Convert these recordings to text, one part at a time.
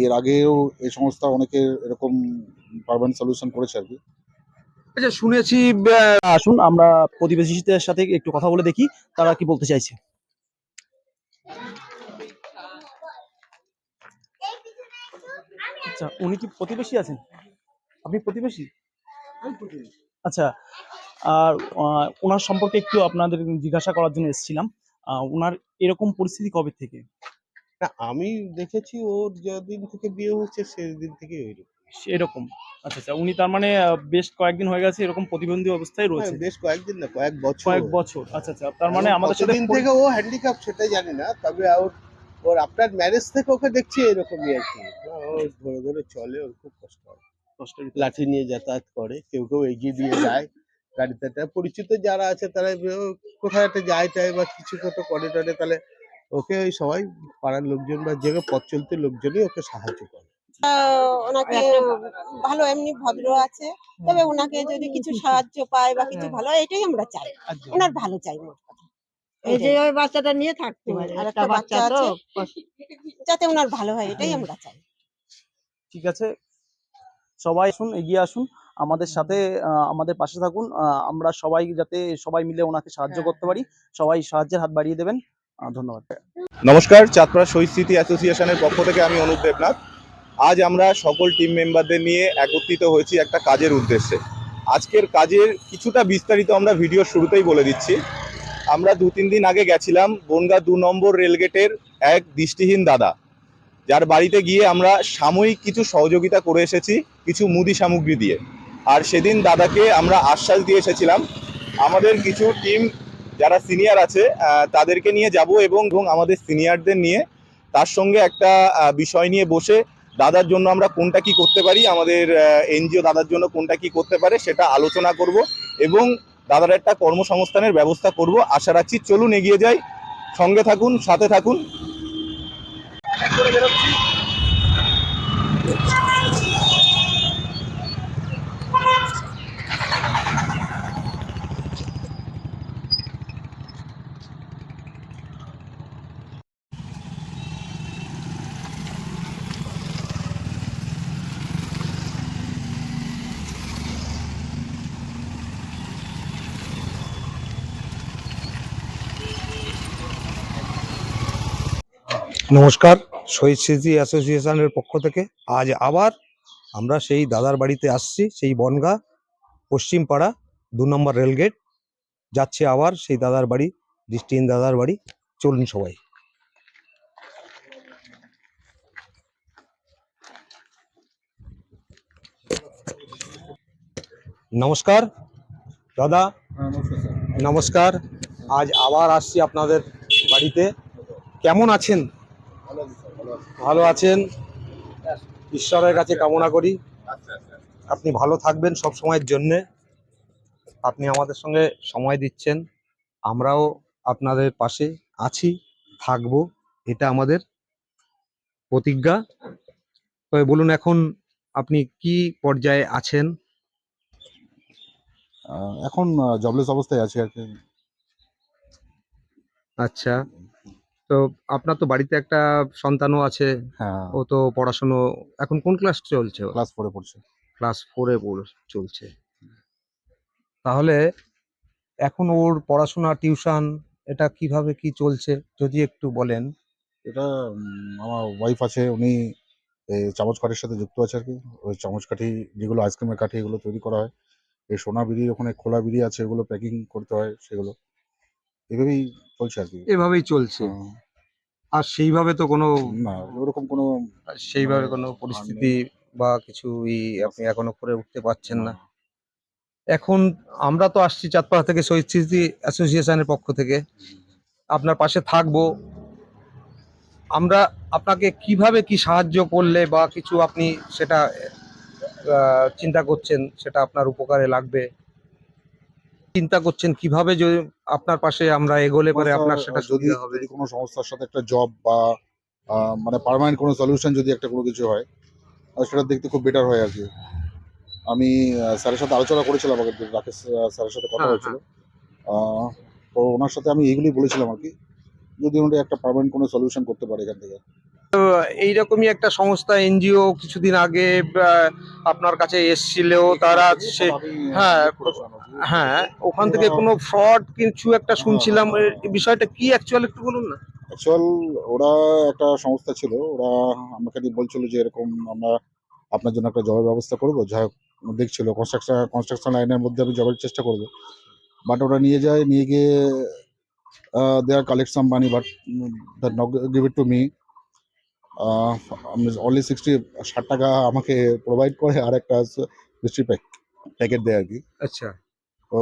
এর আগেও এই সংস্থা অনেকের এরকম পারমানেন্ট সলিউশন করেছে আর কি। আচ্ছা, শুনেছি আসুন আমরা প্রতিবেশীদের সাথে একটু কথা বলে দেখি তারা কি বলতে চাইছে। আচ্ছা, উনি কি প্রতিবেশী আছেন? আপনি প্রতিবেশী? আচ্ছা, আর ওনার সম্পর্কে একটু আপনাদের জিজ্ঞাসা করার জন্য এসেছিলাম। ওনার এরকম পরিস্থিতি কবে থেকে? না, আমি দেখেছি ওর যতদিন থেকে বিয়ে হচ্ছে সেদিন থেকে ওইরকম। এরকম। আচ্ছা আচ্ছা, উনি তার মানে বেশ কয়েকদিন হয়ে গেছে এরকম প্রতিবন্ধী অবস্থায় হ্যাঁ, রয়েছে। বেশ কয়েকদিন না, কয়েক বছর। কয়েক বছর। আচ্ছা আচ্ছা, তার মানে এখন আমাদের সাথে কতদিন থেকে ও হ্যান্ডিক্যাপ সেটা জানি না, তবে ওর আফটার ম্যারেজ থেকে ওকে দেখছি এরকমই আর কি। ও ধরে ধরে চলে, ওর খুব কষ্ট হয়। কষ্টের। লাঠি নিয়ে যাতায়াত করে, কেউ কেউ এগিয়ে দিয়ে যায় গাড়িতে। পরিচিত যারা আছে তারা কোথায় একটা যায় টায় বা কিছু একটা করে টরে, তাহলে ওকে ওই সবাই পাড়ার লোকজন বা যে পথ চলতে লোকজনই ওকে সাহায্য করে। ওনাকে ভালো, এমনি ভদ্র আছে, তবে ওনাকে যদি কিছু সাহায্য পায় বা কিছু ভালো, এটাই আমরা চাই, ওনার ভালো চাই। মোট কথা এই যে ওই বাচ্চাটা নিয়ে থাকতে পারে, আর একটা একটা বাচ্চা তো আছে, যাতে ওনার ভালো হয়, এটাই আমরা চাই। ঠিক আছে, সবাই আসুন, এগিয়ে আসুন আমাদের সাথে, আমাদের পাশে থাকুন। আমরা সবাই যাতে সবাই মিলে ওনাকে সাহায্য করতে পারি, সবাই সাহায্যের হাত বাড়িয়ে দেবেন। ধন্যবাদ। নমস্কার, চাঁদপাড়া শহীদ স্মৃতি অ্যাসোসিয়েশনের পক্ষ থেকে আমি অনুপ দেবনাথ। আজ আমরা সকল টিম মেম্বারদের নিয়ে একত্রিত হয়েছি একটা কাজের উদ্দেশ্যে। আজকের কাজের কিছুটা বিস্তারিত আমরা ভিডিওর শুরুতেই বলে দিচ্ছি। আমরা 2-3 দিন আগে গেছিলাম বনগাঁ 2 নম্বর রেলগেটের এক দৃষ্টিহীন দাদা, যার বাড়িতে গিয়ে আমরা সাময়িক কিছু সহযোগিতা করে এসেছি কিছু মুদি সামগ্রী দিয়ে। আর সেদিন দাদাকে আমরা আশ্বাস দিয়ে এসেছিলাম আমাদের কিছু টিম যারা সিনিয়র আছে তাদেরকে নিয়ে যাব এবং আমাদের সিনিয়রদের নিয়ে তার সঙ্গে একটা বিষয় নিয়ে বসে দাদার জন্য আমরা কোনটা কি করতে পারি, আমাদের এনজিও দাদার জন্য কোনটা কি করতে পারে সেটা আলোচনা করব এবং দাদার একটা কর্মসংস্থানের ব্যবস্থা করব। আশা রাখছি, চলুন এগিয়ে যাই, সঙ্গে থাকুন, সাথে থাকুন। নমস্কার, শহীদ স্মৃতি অ্যাসোসিয়েশনের পক্ষ থেকে আজ আবার আমরা সেই দাদার বাড়িতে আসছি, সেই বনগাঁ পশ্চিম পাড়া 2 নম্বর রেলগেট যাচ্ছে আবার সেই দাদার বাড়ি, দৃষ্টিহীন দাদার বাড়ি। চলুন সবাই। নমস্কার দাদা। নমস্কার, আজ আবার আসছি আপনাদের বাড়িতে। কেমন আছেন? ভালো আছেন, ঈশ্বরের কাছে কামনা করি আপনি ভালো থাকবেন সব সময়ের জন্যে। আপনি আমাদের সঙ্গে সময় দিচ্ছেন, আমরাও আপনাদের পাশে আছি, থাকবো, এটা আমাদের প্রতিজ্ঞা। তবে বলুন, এখন আপনি কি পর্যায়ে আছেন? এখন জবলেস অবস্থায় আছি আর কি। আচ্ছা, তো আপনার তো বাড়িতে একটা সন্তানও আছে। হ্যাঁ, ও তো পড়াশুনো এখন কোন ক্লাস চলছে? ক্লাস 4-এ পড়ছে। ক্লাস 4-এ চলছে। তাহলে এখন ওর পড়াশোনা, টিউশন এটা কিভাবে কি চলছে যদি একটু বলেন। এটা আমার ওয়াইফ আছে, উনি এই চামচ কাঠির সাথে যুক্ত আছে আর কি। ওই চামচ কাঠি যেগুলো আইসক্রিমের কাঠি এগুলো তৈরি করা হয়, এই সোনা বিড়ির ওখানে খোলা বিড়ি আছে, এগুলো প্যাকিং করতে হয়, সেগুলো এভাবেই চলছে আর কি। এভাবেই চলছে। আর সেইভাবে তো কোনো না, ওরকম কোনো সেইভাবে কোনো আর পরিস্থিতি নেই। বা কিছুই আপনি এখনো করে উঠতে পারছেন না। এখন আমরা তো আসছি চাঁদপাড়া থেকে শহীদ স্মৃতি অ্যাসোসিয়েশনের পক্ষ থেকে, আপনার পাশে থাকবো। আমরা আপনাকে কিভাবে কি সাহায্য করলে বা কিছু আপনি সেটা চিন্তা করছেন সেটা আপনার উপকারে লাগবে, চিন্তা করছেন কিভাবে যদি আপনার পাশে আমরা এগোলে পারে আপনার সেটা যদি সুবিধা হবে। যদি কোনো সংস্থার সাথে একটা জব বা মানে পার্মানেন্ট কোনো সলিউশন যদি একটা কোনো কিছু হয়, সেটা দেখতে খুব বেটার হয় আর কি। আমি স্যারের সাথে আলোচনা করেছিলাম, আগের দিন রাকেশ স্যারের সাথে কথা হ্যাঁ, হয়েছিল। হ্যাঁ। তো ওনার সাথে আমি এইগুলি বলেছিলাম আর কি, যদি উনি একটা পার্মানেন্ট কোনো সলিউশন করতে পারে এখান থেকে। এইরকমই একটা সংস্থা এনজিও কিছুদিন আগে আপনার কাছে এসছিল, তারা সে হ্যাঁ হ্যাঁ ওখান থেকে কোনো ফ্রড কিছু একটা শুনছিলাম, এই বিষয়টা কি অ্যাকচুয়ালি একটু বলুন না। অ্যাকচুয়াল ওরা একটা সংস্থা ছিল, ওরা আমাকে দিয়ে বলছিল যে এরকম আমরা আপনার জন্য একটা জবের ব্যবস্থা করবো, যাই হোক দেখছিল কনস্ট্রাকশন লাইনের মধ্যে আমি জবের চেষ্টা করবো। বাট ওরা নিয়ে গিয়ে they are collect some money, but that not give it to me. Only 60 টাকা আমাকে প্রোভাইড করে, আর একটা মিষ্টির প্যাকেট দেয় আর কি। আচ্ছা, তো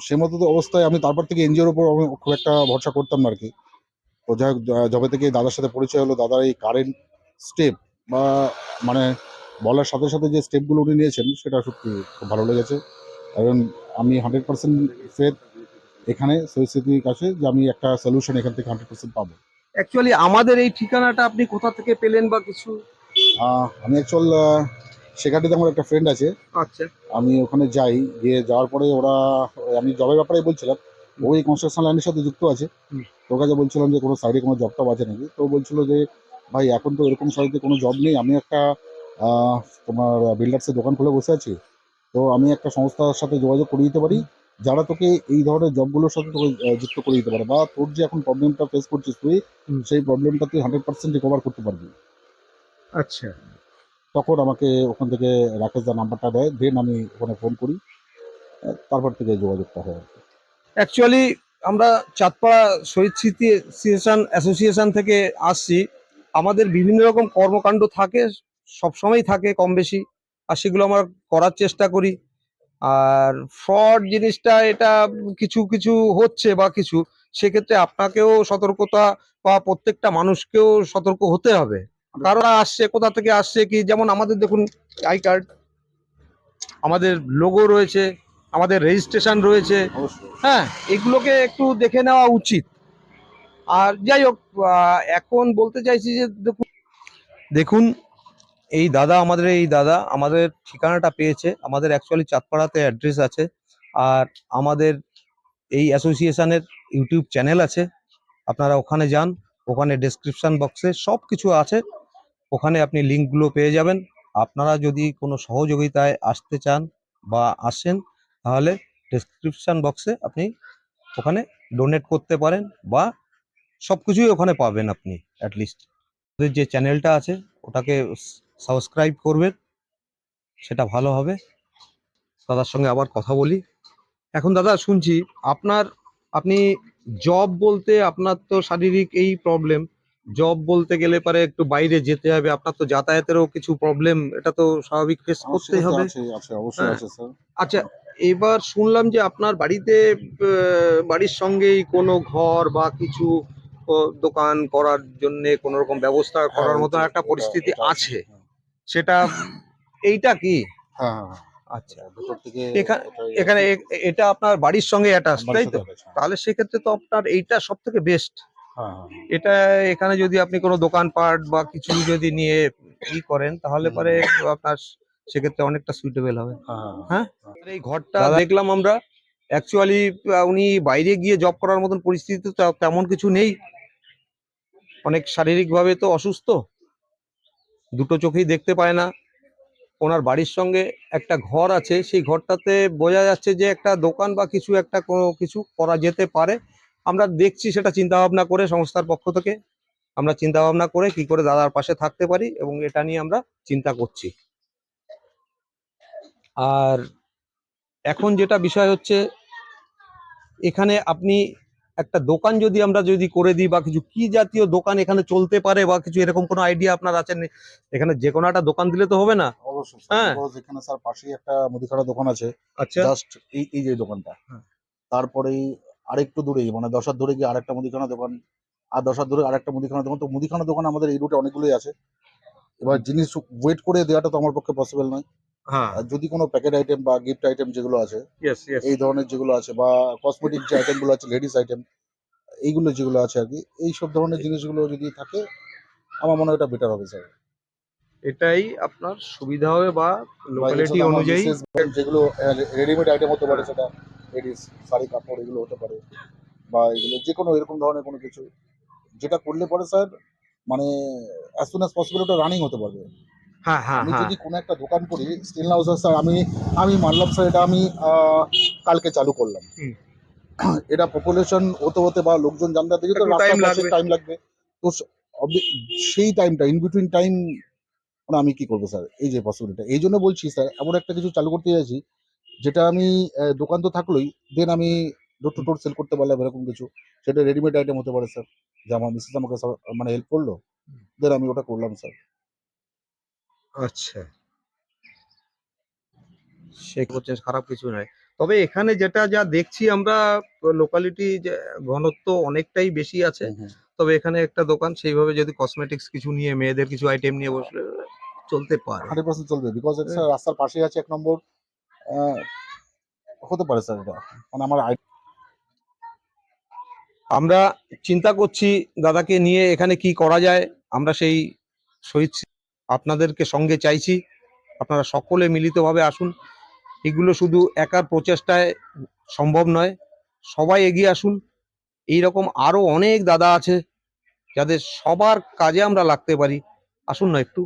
সে মতো তো অবস্থায় আমি তারপর থেকে এনজিওর উপর আমি খুব একটা ভরসা করতাম না আর কি। তো যাই হোক, যবে থেকে দাদার সাথে পরিচয় হলো, দাদার এই কারেন্ট স্টেপ বা মানে বলার সাথে সাথে যে স্টেপগুলো উনি নিয়েছেন সেটা সত্যি খুব ভালো লেগেছে। কারণ আমি 100% ফেথ এখানে সৈয়দ কাছে যে আমি একটা সলিউশন এখান থেকে 100% পাবো। অ্যাকচুয়ালি আমাদের এই ঠিকানাটা আপনি কোথা থেকে পেলেন বা কিছু? আমি অ্যাকচুয়াল সেখানটাতে আমার একটা ফ্রেন্ড আছে, আচ্ছা, আমি ওখানে গিয়ে যাওয়ার পরে ওরা আমি জবের ব্যাপারে বলছিলাম, ওই কনস্ট্রাকশন লাইনের সাথে যুক্ত আছে। হুম। তোর কাছে বলছিলাম যে কোনো সাইডে কোনো জব টব আছে নাকি, তো বলছিল যে ভাই এখন তো এরকম সাইডে কোনো জব নেই, আমি একটা আহ, তোমার বিল্ডার্সের দোকান খুলে বসে আছি, তো আমি একটা সংস্থার সাথে যোগাযোগ করে দিতে পারি যারা তোকে এই ধরনের জবগুলোর সাথে তোকে যুক্ত করে দিতে পারে, বা তোর যে এখন প্রবলেমটা ফেস করছিস তুই হুম। সেই প্রবলেমটা তুই 100% রিকভার করতে পারবি। আচ্ছা। তখন আমাকে ওখান থেকে রাকেশ দা নাম্বারটা দেয়, দেন আমি ওখানে ফোন করি, তারপর থেকে যোগাযোগটা হয় আর কি। অ্যাকচুয়ালি আমরা চাঁদপাড়া শহীদ স্মৃতি অ্যাসোসিয়েশন থেকে আসছি। আমাদের বিভিন্ন রকম কর্মকাণ্ড থাকে, সবসময়ই থাকে কম বেশি, আর সেগুলো আমরা করার চেষ্টা করি। আর ফ্রড জিনিসটা এটা কিছু কিছু হচ্ছে বা কিছু, সেক্ষেত্রে আপনাকেও সতর্কতা বা প্রত্যেকটা মানুষকেও সতর্ক হতে হবে। কারণ আসছে কোথা থেকে আসছে কি, যেমন আমাদের দেখুন আই কার্ড, আমাদের লোগো রয়েছে, আমাদের রেজিস্ট্রেশন রয়েছে, অবশ্যই। হ্যাঁ, এগুলোকে একটু দেখে নেওয়া উচিত। আর যাই হোক, এখন বলতে চাইছি যে দেখুন দেখুন এই দাদা আমাদের ঠিকানাটা পেয়েছে, আমাদের অ্যাকচুয়ালি চাঁদপাড়াতে অ্যাড্রেস আছে। আর আমাদের এই অ্যাসোসিয়েশনের ইউটিউব চ্যানেল আছে, আপনারা ওখানে যান, ওখানে ডেসক্রিপশন বক্সে সব কিছু আছে, ওখানে আপনি লিঙ্কগুলো পেয়ে যাবেন। আপনারা যদি কোনো সহযোগিতায় আসতে চান বা আসেন, তাহলে ডেসক্রিপশন বক্সে আপনি ওখানে ডোনেট করতে পারেন, বা সব কিছুই ওখানে পাবেন আপনি অ্যাটলিস্ট। আমাদের যে চ্যানেলটা আছে ওটাকে সাবস্ক্রাইব করবেন, সেটা ভালো হবে। দাদার সঙ্গে আবার কথা বলি। এখন দাদা শুনছি আপনি জব বলতে, আপনার তো শারীরিক এই প্রবলেম, জব বলতে গেলে পারে একটু বাইরে যেতে হবে, আপনার তো যাতায়াতেরও কিছু প্রবলেম, এটা তো স্বাভাবিক ফেস আমার করতেই সেটা তো হবে। আছে অবশ্যই হ্যাঁ। আছে স্যার। আচ্ছা, এবার শুনলাম যে আপনার বাড়িতে বাড়ির সঙ্গেই কোনো ঘর বা কিছু দোকান করার জন্য কোনো রকম ব্যবস্থা হ্যাঁ, করার মতন ওইটাই, একটা পরিস্থিতি এটা আছে, হ্যাঁ। সেটা এইটা কি? হ্যাঁ, হ্যাঁ, হ্যাঁ। আচ্ছা, ভেতর থেকে এখানে ওটাই এখানে এটা আপনার বাড়ির সঙ্গে অ্যাটাচ, বাড়ির তাই সাথে তো? attach, হ্যাঁ। তাহলে সেক্ষেত্রে তো আপনার এইটা সব থেকে বেস্ট। হ্যাঁ, হ্যাঁ, হ্যাঁ। এটা এখানে যদি আপনি কোনো দোকানপাট বা কিছু যদি নিয়ে করেন, তাহলে পরে আপনার সেক্ষেত্রে অনেকটা সুইটেবল হবে। হ্যাঁ, হ্যাঁ, আর এই ঘরটা দেখলাম আমরা, অ্যাকচুয়ালি উনি বাইরে গিয়ে জব করার মতন পরিস্থিতি তো তেমন কিছু নেই, অনেক শারীরিকভাবে তো অসুস্থ, দুটো চোখেই দেখতে পায় না। ওনার বাড়ির সঙ্গে একটা ঘর আছে, সেই ঘরটাতে বোঝা যাচ্ছে যে একটা দোকান বা কিছু একটা কোনো কিছু করা যেতে পারে। আমরা দেখছি সেটা চিন্তা ভাবনা করে, সংস্থার পক্ষ থেকে আমরা চিন্তা ভাবনা করে কি করে দাদার পাশে থাকতে পারি, এবং এটা নিয়ে আমরা চিন্তা করছি। আর এখন যেটা বিষয় হচ্ছে, এখানে আপনি একটা দোকান যদি আমরা যদি করে দিই বা কিছু, কি জাতীয় দোকান এখানে চলতে পারে বা কিছু, এরকম কোনো আইডিয়া আপনার আছে? এখানে যে কোনো একটা দোকান দিলে তো হবে না। অবশ্যই হ্যাঁ। স্যার, এখানে স্যার পাশেই একটা মুদিখানা দোকান আছে, আচ্ছা। জাস্ট এই যে দোকানটা, হ্যাঁ। তারপরেই আরেকটু দূরেই মানে 10 হাত দূরে গিয়ে আরেকটা মুদিখানা দোকান, আর 10 হাত দূরে আরেকটা মুদিখানা দোকান। তো মুদিখানা দোকান আমাদের এই রুটে অনেকগুলোই আছে। এবার জিনিস ওয়েট করে দেওয়াটা তো আমার পক্ষে পসিবল নয়। হ্যাঁ। আর যদি কোনো প্যাকেট আইটেম বা গিফট আইটেম যেগুলো আছে, ইয়েস ইয়েস। এই ধরনের যেগুলো আছে, বা কসমেটিক যে আইটেমগুলো আছে, লেডিস আইটেম, এইগুলো যেগুলো আছে আর কি, এইসব ধরনের জিনিসগুলো যদি থাকে আমার মনে হয় এটা বেটার হবে স্যার। এটাই আপনার সুবিধা হবে, বা বা এর লোকালিটি সাথে আমার অনুযায়ী। মিসেস যেগুলো রেডিমেড আইটেম হতে পারে, সেটা লেডিস শাড়ি কাপড় এগুলো হতে পারে, বা এগুলো যে কোনো এরকম ধরনের কোনো কিছু যেটা করলে পরে স্যার মানে অ্যাজ সুন অ্যাজ পসিবল ওটা রানিং হতে পারবে। হ্যাঁ হ্যাঁ আমি হ্যাঁ যদি কোনো একটা দোকান করি স্টিল নাও স্যার আমি মানলাম স্যার এটা আমি কালকে চালু করলাম। হুম। এটা পপুলেশন হতে হতে বা লোকজন জানতে দেখি তো একটু রাস্তার time পাশে লাগবে। টাইম লাগবে। তো সেই টাইমটা ইন বিটুইন টাইম মানে আমি কি করবো স্যার, এই যে পসিবিলিটি, এই জন্য বলছি স্যার এমন একটা কিছু চালু করতে চাইছি যেটা আমি দোকান তো থাকলোই, দেন আমি ডোর টু ডোর সেল করতে পারলাম এরকম কিছু। সেটা রেডিমেড আইটেম হতে পারে স্যার, যে আমার মিসেস আমাকে মানে হেল্প করলো, দেন আমি ওটা করলাম স্যার। আচ্ছা, সে হচ্ছে খারাপ কিছু নয়। তবে এখানে যেটা যা দেখছি আমরা, লোকালিটি যে ঘনত্ব অনেকটাই বেশি আছে। তবে এখানে একটা দোকান সেইভাবে যদি কসমেটিক্স কিছু নিয়ে, মেয়েদের কিছু আইটেম নিয়ে বসলে চলতে পারে। 100% চলবে, বিকজ হ্যাঁ। স্যার রাস্তার পাশেই আছে এক নম্বর। আহ, হতে পারে স্যার এটা, মানে আমার আমরা চিন্তা করছি দাদাকে নিয়ে এখানে কি করা যায়। আমরা সেই শহীদ আপনাদেরকে সঙ্গে চাইছি, আপনারা সকলে মিলিতভাবে আসুন। এগুলো শুধু একার প্রচেষ্টায় সম্ভব নয়, সবাই এগিয়ে আসুন। এইরকম আরো অনেক দাদা আছে যাদের সবার কাজে আমরা লাগতে পারি। আসুন না একটু।